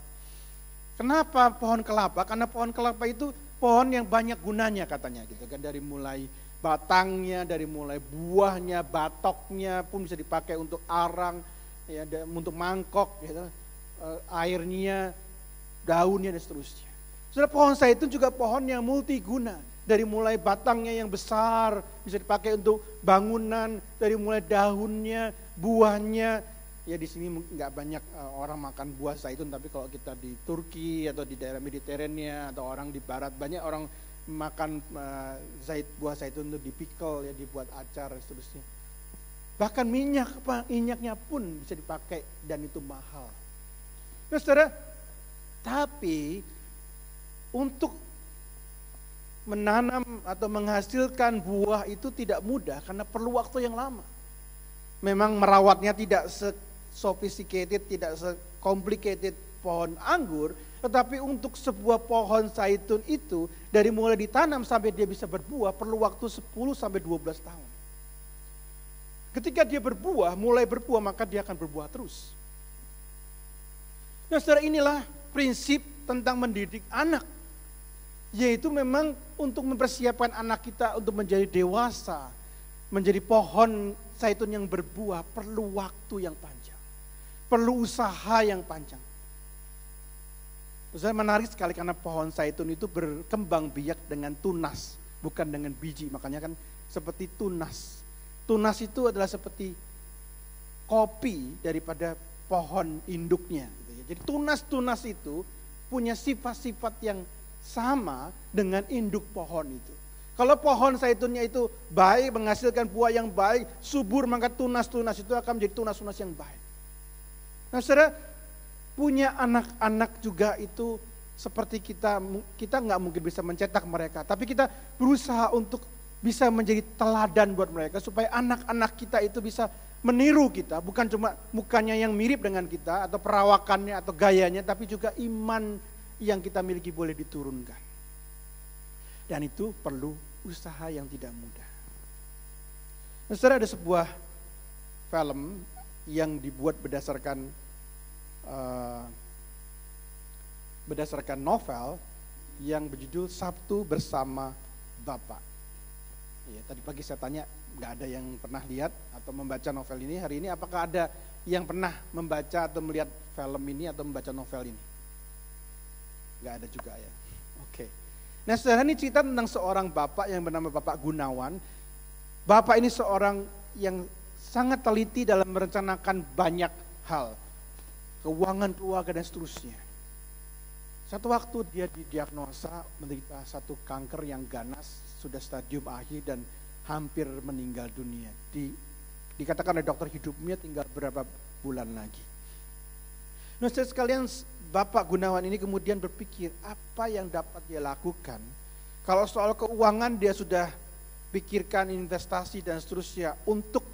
Kenapa pohon kelapa? Karena pohon kelapa itu pohon yang banyak gunanya katanya gitu kan, dari mulai batangnya, dari mulai buahnya, batoknya pun bisa dipakai untuk arang, ya, untuk mangkok, gitu, airnya, daunnya dan seterusnya. Saudara, pohon zaitun juga pohon yang multiguna. Dari mulai batangnya yang besar bisa dipakai untuk bangunan, dari mulai daunnya, buahnya. Ya di sini nggak banyak orang makan buah zaitun, tapi kalau kita di Turki atau di daerah Mediterania atau orang di Barat, banyak orang makan buah zaitun itu dipikel, ya, dibuat acar dan seterusnya. Bahkan minyaknya pun bisa dipakai dan itu mahal. Nah, saudara, tapi untuk menanam atau menghasilkan buah itu tidak mudah karena perlu waktu yang lama. Memang merawatnya tidak sophisticated, tidak complicated pohon anggur, tetapi untuk sebuah pohon zaitun itu dari mulai ditanam sampai dia bisa berbuah perlu waktu 10 sampai 12 tahun. Ketika dia mulai berbuah, maka dia akan berbuah terus. Nah, saudara, inilah prinsip tentang mendidik anak. Yaitu memang untuk mempersiapkan anak kita untuk menjadi dewasa, menjadi pohon zaitun yang berbuah, perlu waktu yang panjang. Perlu usaha yang panjang. Saya menarik sekali karena pohon zaitun itu berkembang biak dengan tunas, bukan dengan biji. Makanya kan seperti tunas. Tunas itu adalah seperti kopi daripada pohon induknya. Jadi tunas-tunas itu punya sifat-sifat yang sama dengan induk pohon itu. Kalau pohon zaitunnya itu baik, menghasilkan buah yang baik, subur, maka tunas-tunas itu akan menjadi tunas-tunas yang baik. Nah, saudara, punya anak-anak juga itu seperti kita nggak mungkin bisa mencetak mereka, tapi kita berusaha untuk bisa menjadi teladan buat mereka supaya anak-anak kita itu bisa meniru kita, bukan cuma mukanya yang mirip dengan kita atau perawakannya atau gayanya, tapi juga iman yang kita miliki boleh diturunkan. Dan itu perlu usaha yang tidak mudah. Nah, saudara, ada sebuah film yang dibuat berdasarkan novel yang berjudul Sabtu Bersama Bapa. Ya, tadi pagi saya tanya, nggak ada yang pernah lihat atau membaca novel ini. Hari ini apakah ada yang pernah membaca atau melihat film ini atau membaca novel ini? Nggak ada juga ya. Oke. Nah, saudara, ini cerita tentang seorang bapak yang bernama Bapak Gunawan. Bapak ini seorang yang sangat teliti dalam merencanakan banyak hal. Keuangan keluarga dan seterusnya. Satu waktu dia didiagnosa menderita satu kanker yang ganas, sudah stadium akhir dan hampir meninggal dunia. Dikatakan oleh dokter hidupnya tinggal berapa bulan lagi. Nah, saudara sekalian, Bapak Gunawan ini kemudian berpikir apa yang dapat dia lakukan. Kalau soal keuangan dia sudah pikirkan investasi dan seterusnya untuk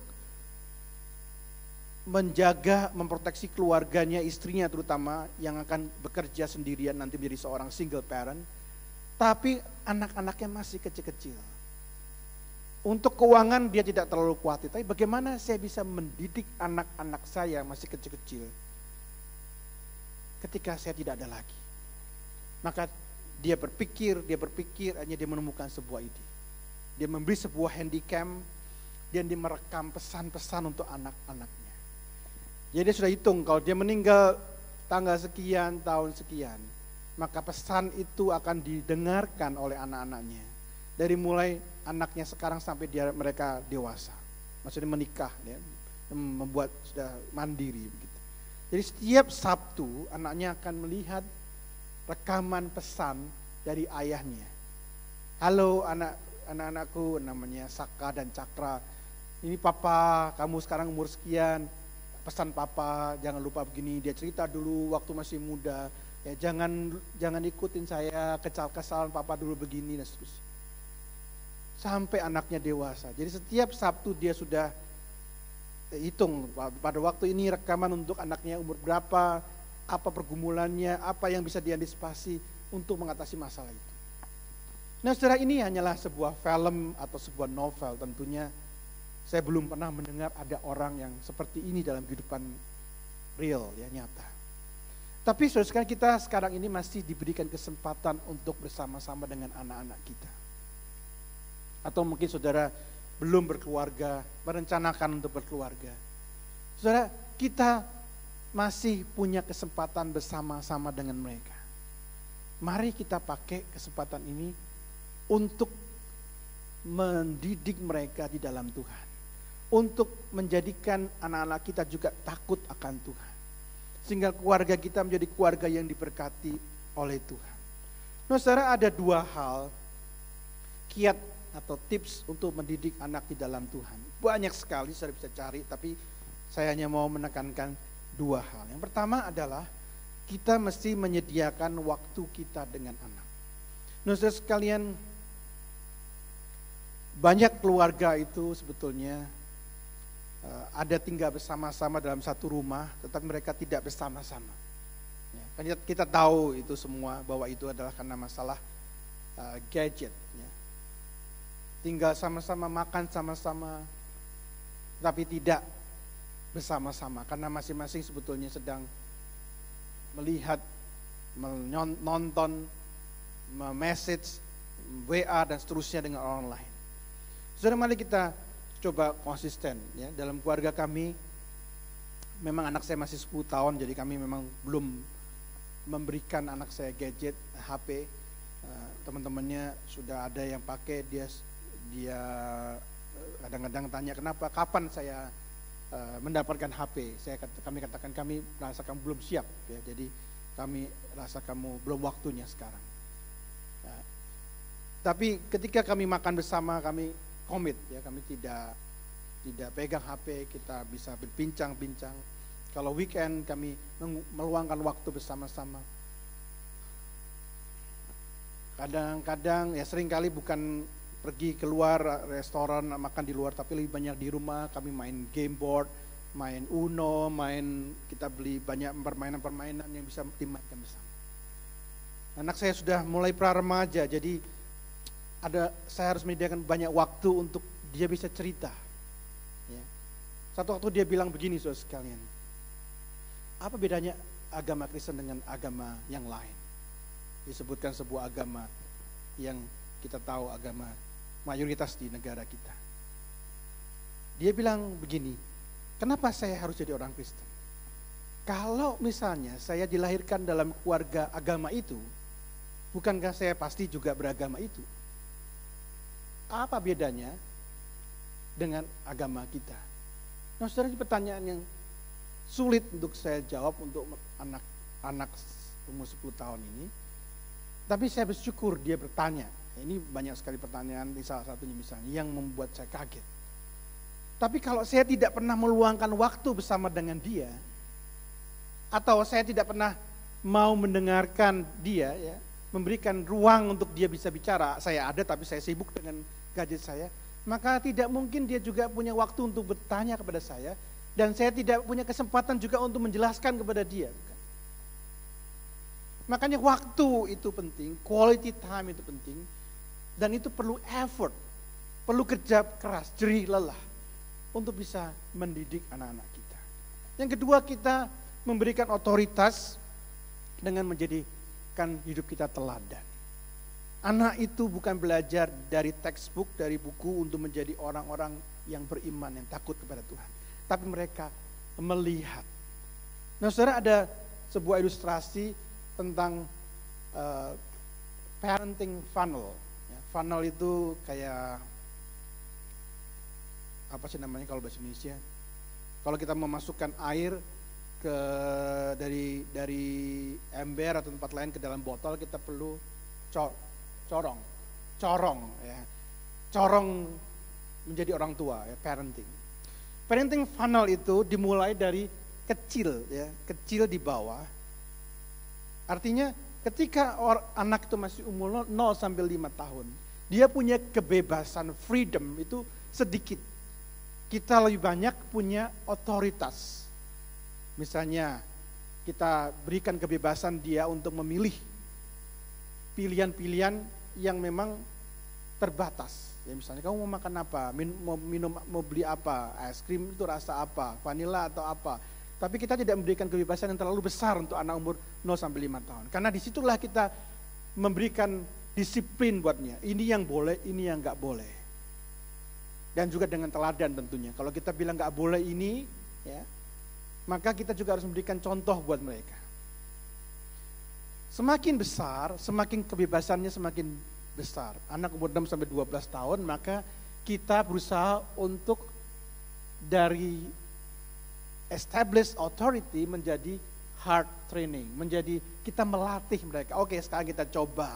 menjaga, memproteksi keluarganya, istrinya terutama yang akan bekerja sendirian nanti menjadi seorang single parent. Tapi anak-anaknya masih kecil-kecil. Untuk keuangan dia tidak terlalu khawatir, tapi bagaimana saya bisa mendidik anak-anak saya masih kecil-kecil ketika saya tidak ada lagi. Maka dia berpikir, akhirnya dia menemukan sebuah ide. Dia membeli sebuah handycam dan dia merekam pesan-pesan untuk anak-anaknya. Jadi dia sudah hitung kalau dia meninggal tanggal sekian, tahun sekian, maka pesan itu akan didengarkan oleh anak-anaknya. Dari mulai anaknya sekarang sampai mereka dewasa. Maksudnya menikah, ya, membuat sudah mandiri begitu. Jadi setiap Sabtu anaknya akan melihat rekaman pesan dari ayahnya. Halo anak-anakku, namanya Saka dan Cakra. Ini papa, kamu sekarang umur sekian. Pesan papa, jangan lupa begini. Dia cerita dulu waktu masih muda. Ya, jangan ikutin saya, kesalahan papa dulu begini dan seterusnya. Sampai anaknya dewasa. Jadi setiap Sabtu dia sudah hitung pada waktu ini rekaman untuk anaknya umur berapa, apa pergumulannya, apa yang bisa diantisipasi untuk mengatasi masalah itu. Nah saudara, ini hanyalah sebuah film atau sebuah novel. Tentunya saya belum pernah mendengar ada orang yang seperti ini dalam kehidupan real, ya, nyata. Tapi saudara, kita sekarang ini masih diberikan kesempatan untuk bersama-sama dengan anak-anak kita. Atau mungkin saudara belum berkeluarga, merencanakan untuk berkeluarga. Saudara, kita masih punya kesempatan bersama-sama dengan mereka. Mari kita pakai kesempatan ini untuk mendidik mereka di dalam Tuhan. Untuk menjadikan anak-anak kita juga takut akan Tuhan. Sehingga keluarga kita menjadi keluarga yang diberkati oleh Tuhan. Nah saudara, ada dua hal kiat atau tips untuk mendidik anak di dalam Tuhan. Banyak sekali saudara bisa cari, tapi saya hanya mau menekankan dua hal. Yang pertama adalah kita mesti menyediakan waktu kita dengan anak. Nah saudara sekalian, banyak keluarga itu sebetulnya ada tinggal bersama-sama dalam satu rumah, tetapi mereka tidak bersama-sama. Ya, kan kita tahu itu semua bahwa itu adalah karena masalah gadget. Ya. Tinggal sama-sama, makan sama-sama, tapi tidak bersama-sama karena masing-masing sebetulnya sedang melihat, menonton, message, WA dan seterusnya dengan orang lain. Saudara, mari kita coba konsisten, ya. Dalam keluarga kami memang anak saya masih 10 tahun, jadi kami memang belum memberikan anak saya gadget, HP. Teman-temannya sudah ada yang pakai, dia kadang-kadang tanya kenapa, kapan saya mendapatkan HP. Kami katakan kami merasakan belum siap, ya. Jadi kami rasa kamu belum waktunya sekarang. Ya. Tapi ketika kami makan bersama, kami komit, ya, kami tidak pegang HP, kita bisa berbincang-bincang. Kalau weekend kami meluangkan waktu bersama-sama. Kadang-kadang ya seringkali bukan pergi keluar restoran makan di luar, tapi lebih banyak di rumah. Kami main game board, main Uno, kita beli banyak permainan-permainan yang bisa dimainkan bersama. Anak saya sudah mulai pra-remaja, jadi saya harus menyediakan banyak waktu untuk dia bisa cerita. Ya. Satu waktu dia bilang begini, saudara sekalian, apa bedanya agama Kristen dengan agama yang lain? Disebutkan sebuah agama yang kita tahu agama mayoritas di negara kita. Dia bilang begini, kenapa saya harus jadi orang Kristen? Kalau misalnya saya dilahirkan dalam keluarga agama itu, bukankah saya pasti juga beragama itu? Apa bedanya dengan agama kita? Nah saudara, ini pertanyaan yang sulit untuk saya jawab untuk anak umur 10 tahun ini. Tapi saya bersyukur dia bertanya. Ini banyak sekali pertanyaan, di salah satunya misalnya yang membuat saya kaget. Tapi kalau saya tidak pernah meluangkan waktu bersama dengan dia, atau saya tidak pernah mau mendengarkan dia, ya, memberikan ruang untuk dia bisa bicara, saya ada tapi saya sibuk dengan gadget saya, maka tidak mungkin dia juga punya waktu untuk bertanya kepada saya, dan saya tidak punya kesempatan juga untuk menjelaskan kepada dia. Makanya waktu itu penting, quality time itu penting, dan itu perlu effort, perlu kerja keras, jerih lelah untuk bisa mendidik anak-anak kita. Yang kedua, kita memberikan otoritas dengan menjadikan hidup kita teladan. Anak itu bukan belajar dari textbook, dari buku untuk menjadi orang-orang yang beriman, yang takut kepada Tuhan. Tapi mereka melihat. Nah saudara, ada sebuah ilustrasi tentang parenting funnel. Funnel itu kayak apa sih namanya kalau bahasa Indonesia? Kalau kita memasukkan air dari ember atau tempat lain ke dalam botol, kita perlu corong ya. Corong menjadi orang tua, ya, parenting. Parenting funnel itu dimulai dari kecil, ya, kecil di bawah. Artinya ketika anak itu masih umur 0 sampai 5 tahun, dia punya kebebasan, freedom itu sedikit. Kita lebih banyak punya otoritas. Misalnya kita berikan kebebasan dia untuk memilih pilihan-pilihan yang memang terbatas. Ya misalnya kamu mau makan apa, mau beli apa, es krim itu rasa apa, vanila atau apa. Tapi kita tidak memberikan kebebasan yang terlalu besar untuk anak umur 0 sampai 5 tahun. Karena disitulah kita memberikan disiplin buatnya. Ini yang boleh, ini yang nggak boleh. Dan juga dengan teladan tentunya. Kalau kita bilang nggak boleh ini, ya, maka kita juga harus memberikan contoh buat mereka. Semakin besar, semakin kebebasannya semakin besar. Anak umur 6 sampai 12 tahun, maka kita berusaha untuk dari established authority menjadi hard training, menjadi kita melatih mereka. Oke, sekarang kita coba,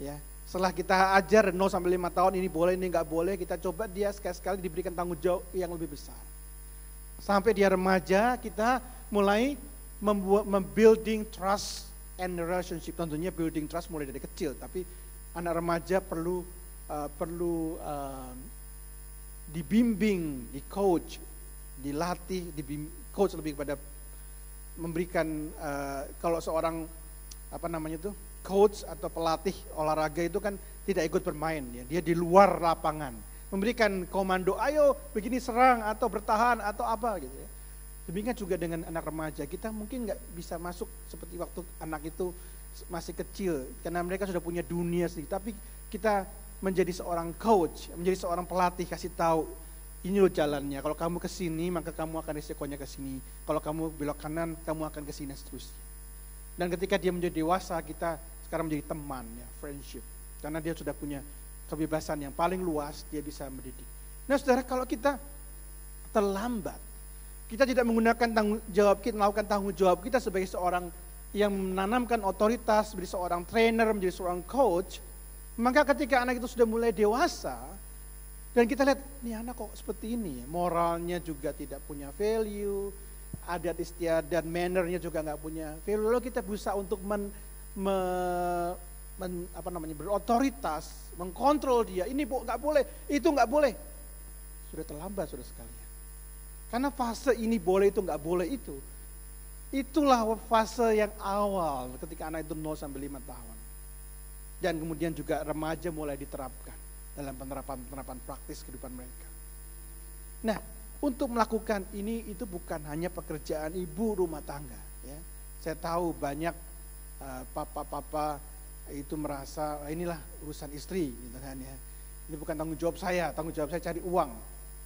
ya. Setelah kita ajar 0 sampai 5 tahun ini boleh, ini nggak boleh, kita coba dia sekali-sekali diberikan tanggung jawab yang lebih besar. Sampai dia remaja, kita mulai membuilding trust and relationship. Tentunya building trust mulai dari kecil, tapi anak remaja perlu dibimbing, di coach, dilatih, coach lebih kepada memberikan kalau seorang coach atau pelatih olahraga itu kan tidak ikut bermain, ya. Dia di luar lapangan, memberikan komando, ayo begini serang atau bertahan atau apa gitu ya. Demikian juga dengan anak remaja, kita mungkin nggak bisa masuk seperti waktu anak itu masih kecil, karena mereka sudah punya dunia sendiri. Tapi kita menjadi seorang coach, menjadi seorang pelatih, kasih tahu, ini loh jalannya. Kalau kamu ke sini, maka kamu akan risikonya ke sini. Kalau kamu belok kanan, kamu akan ke sini seterusnya. Dan ketika dia menjadi dewasa, kita sekarang menjadi teman, ya, friendship. Karena dia sudah punya kebebasan yang paling luas, dia bisa mendidik. Nah, saudara, kalau kita terlambat, kita tidak menggunakan tanggung jawab kita, melakukan tanggung jawab kita sebagai seorang yang menanamkan otoritas, menjadi seorang trainer, menjadi seorang coach, maka ketika anak itu sudah mulai dewasa, dan kita lihat, nih anak kok seperti ini, moralnya juga tidak punya value, adat istiadat, mannernya juga nggak punya value, lalu kita berusaha untuk berotoritas, mengkontrol dia, ini nggak boleh, itu nggak boleh, sudah terlambat sudah sekalian. Karena fase ini boleh, itu nggak boleh itu. Itulah fase yang awal ketika anak itu 0 sampai 5 tahun. Dan kemudian juga remaja mulai diterapkan dalam penerapan praktis kehidupan mereka. Nah, untuk melakukan ini itu bukan hanya pekerjaan ibu rumah tangga, ya. Saya tahu banyak papa-papa itu merasa inilah urusan istri gitu kan, ya. Ini bukan tanggung jawab saya cari uang,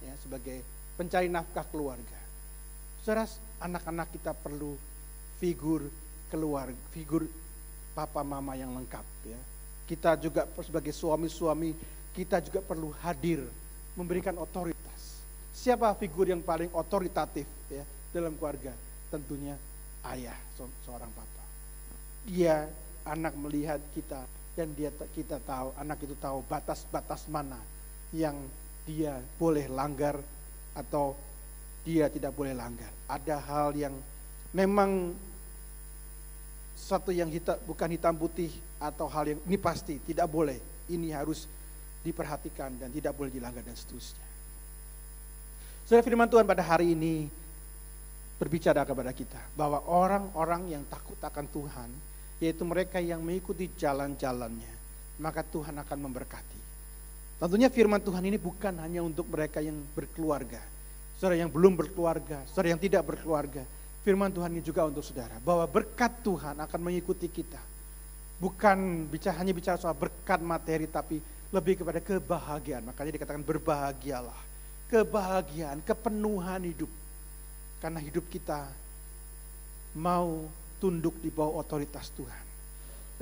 ya, sebagai pencari nafkah keluarga. Saudara, anak-anak kita perlu figur keluarga, figur papa mama yang lengkap, ya. Kita juga sebagai suami-suami, kita juga perlu hadir, memberikan otoritas. Siapa figur yang paling otoritatif, ya, dalam keluarga? Tentunya ayah, seorang papa. Dia, anak melihat kita, dan kita tahu, anak itu tahu batas-batas mana yang dia boleh langgar atau dia tidak boleh langgar. Ada hal yang memang satu yang bukan hitam putih, atau hal yang ini pasti tidak boleh, ini harus diperhatikan dan tidak boleh dilanggar dan seterusnya. Saudara, firman Tuhan pada hari ini berbicara kepada kita bahwa orang-orang yang takut akan Tuhan, yaitu mereka yang mengikuti jalan-jalannya, maka Tuhan akan memberkati. Tentunya firman Tuhan ini bukan hanya untuk mereka yang berkeluarga, saudara yang belum berkeluarga, saudara yang tidak berkeluarga. Firman Tuhan ini juga untuk saudara, bahwa berkat Tuhan akan mengikuti kita. Bukan hanya bicara soal berkat materi, tapi lebih kepada kebahagiaan. Makanya dikatakan berbahagialah. Kebahagiaan, kepenuhan hidup. Karena hidup kita mau tunduk di bawah otoritas Tuhan.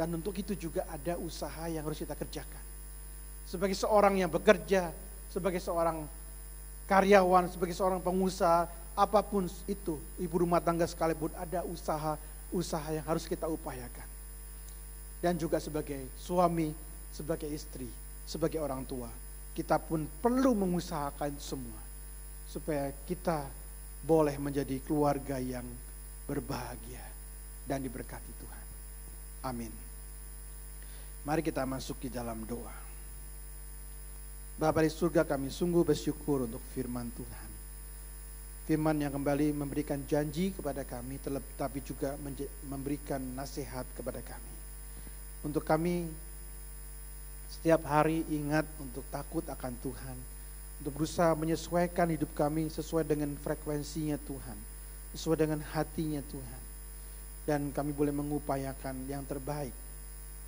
Dan untuk itu juga ada usaha yang harus kita kerjakan. Sebagai seorang yang bekerja, sebagai seorang karyawan, sebagai seorang pengusaha, apapun itu, ibu rumah tangga sekalipun, ada usaha yang harus kita upayakan. Dan juga sebagai suami, sebagai istri, sebagai orang tua, kita pun perlu mengusahakan semua, supaya kita boleh menjadi keluarga yang berbahagia dan diberkati Tuhan. Amin. Mari kita masuk di dalam doa. Bapa di surga, kami sungguh bersyukur untuk firman Tuhan. Firman yang kembali memberikan janji kepada kami, tetapi juga memberikan nasihat kepada kami. Untuk kami setiap hari ingat untuk takut akan Tuhan, untuk berusaha menyesuaikan hidup kami sesuai dengan frekuensinya Tuhan, sesuai dengan hatinya Tuhan. Dan kami boleh mengupayakan yang terbaik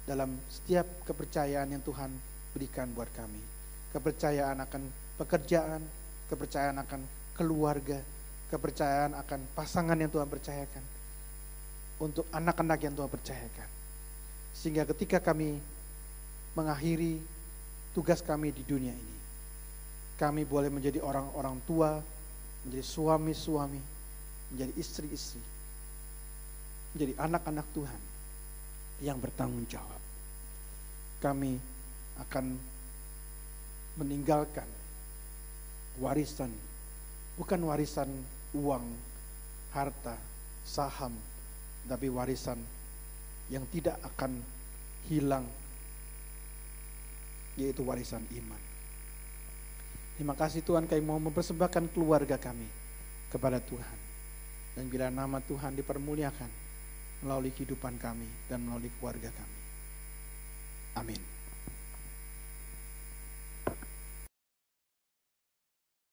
dalam setiap kepercayaan yang Tuhan berikan buat kami. Kepercayaan akan pekerjaan, kepercayaan akan keluarga, kepercayaan akan pasangan yang Tuhan percayakan, untuk anak-anak yang Tuhan percayakan. Sehingga ketika kami mengakhiri tugas kami di dunia ini, kami boleh menjadi orang-orang tua, menjadi suami-suami, menjadi istri-istri, menjadi anak-anak Tuhan yang bertanggung jawab. Kami akan meninggalkan warisan, bukan warisan uang, harta, saham, tapi warisan yang tidak akan hilang, yaitu warisan iman. Terima kasih Tuhan, kami mau mempersembahkan keluarga kami kepada Tuhan. Dan bila nama Tuhan dipermuliakan melalui kehidupan kami dan melalui keluarga kami. Amin.